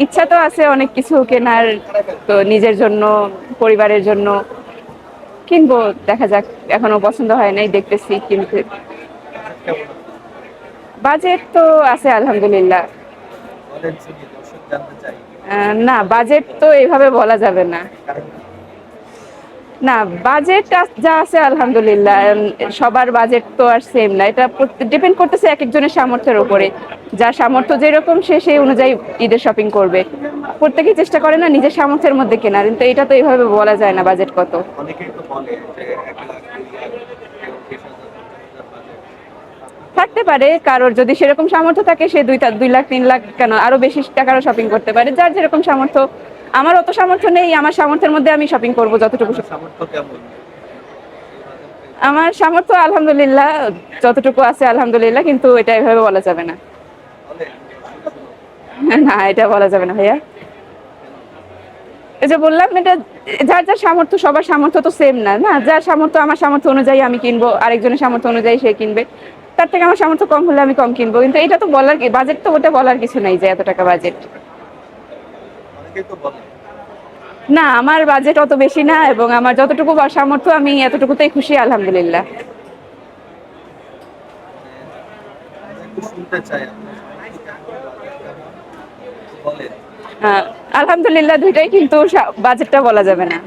ইচ্ছা তো আছে অনেক কিছু কেনার, তো নিজের জন্য, পরিবারের জন্য কিনবো, দেখা যাক। এখনো পছন্দ হয় নাই, দেখতেছি কিনতে। বাজেট কেমন আপনার? বাজেট তো আছে আলহামদুলিল্লাহ। বলেন শুনি, দর্শক জানতে চাই। না, বাজেট তো এইভাবে বলা যাবে না। কারণটা কি? না, বাজেট যা আছে আলহামদুলিল্লাহ। সবার বাজেট তো আর সেম না, এটা ডিপেন্ড করতেছে এক একজনের সামর্থ্যের উপরে। যার সামর্থ্য যেরকম সে সেই অনুযায়ী ঈদের শপিং করবে। প্রত্যেকেই চেষ্টা করে না নিজের সামর্থ্যের মধ্যে কেনার, কিন্তু এটা তো এইভাবে বলা যায় না বাজেট কত। অনেকেই তো বলে যে 1 লাখ 2 লাখ, কেউ 20,000 50,000 বাজেট। আপনার কত থাকতে বাজেট? পারে কারোর, যদি সেরকম সামর্থ্য থাকে সে 2 লাখ 3 লাখ কেন আরো বেশি টাকারও শপিং করতে পারে, যার যেরকম সামর্থ্য। আমার অত সামর্থ্য নেই, আমার সামর্থ্যের মধ্যে আমি শপিং করব যতটুকু। আপনার সামর্থ্য কেমন? এই বাজেটে আমার সামর্থ্য আলহামদুলিল্লাহ যতটুকু আছে আলহামদুলিল্লাহ, কিন্তু এটা এভাবে বলা যাবে না। বলেন, দর্শক শুনুক। না, এটা বলা যাবে না ভাইয়া। কেন? এই যে বললাম, এটা যার যার সামর্থ্য, সবার সামর্থ্য তো সেম না। না, যার সামর্থ্য, আমার সামর্থ্য অনুযায়ী আমি কিনবো, আরেকজনের সামর্থ্য অনুযায়ী সে কিনবে। তার থেকে আমার সামর্থ্য কম হলে আমি কম কিনবো, কিন্তু এটা তো বলার কি, বাজেট তো ওটা বলার কিছু নাই যে এত টাকা বাজেট। অনেকেই তো বলে। না, আমার বাজেট অত বেশি না, এবং আমার যতটুকু সামর্থ্য আমি এতটুকুতেই খুশি আলহামদুলিল্লাহ। মানে আমরা একটু শুনতে চাই আপনার সামর্থ্য কেমন, বাজেট কেমন, একটু বলেন। আহ, আলহামদুলিল্লাহ দুইটাই, কিন্তু বাজেটটা বলা যাবে না।